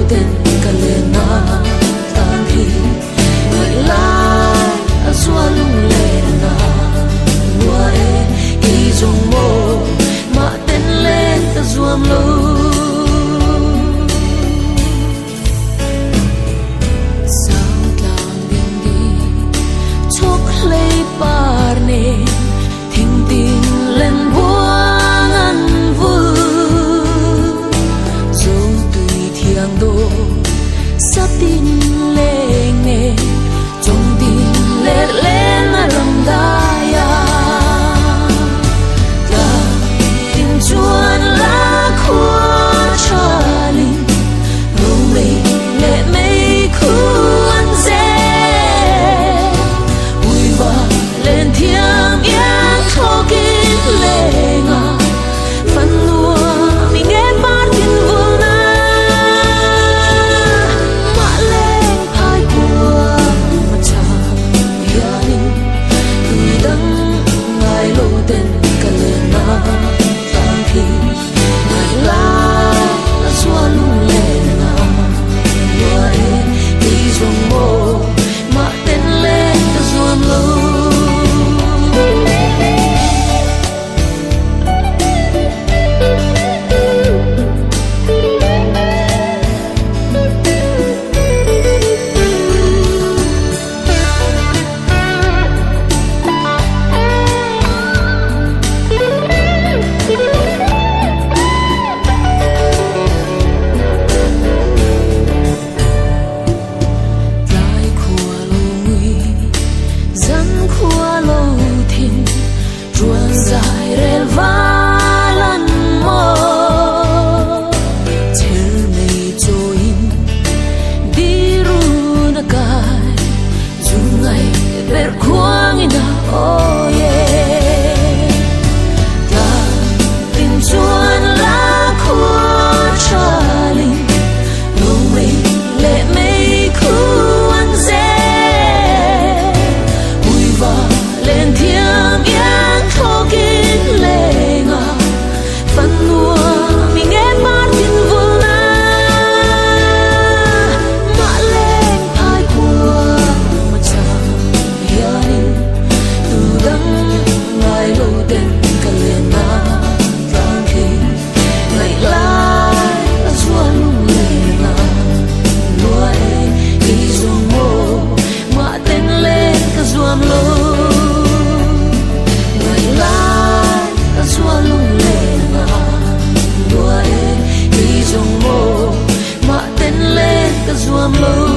tên cả lên na tan thì người lại xua lung lên na lúa e y dùng mô mà tên lên ta duam lâu sao tlang ding đi chok lấy par ne thình tình lên buông ăn vui dù tùy thiang đô sắp tin lên nghe trong tin lên lên rầm đaya ta tin chuan lá khua charlie ngô mây lệ mây khuan dễ vui và lên thiêng yên thô kín lệ ngà phần lúa mình nghe bát tin vô na mạ lên hai của mà chàng gia đình từ đấng ngài lâu tên cả lên na tan thì ngài lại xua lung lên na lúa e đi dùng mô mà tên lên ta duam lâu Zoom low.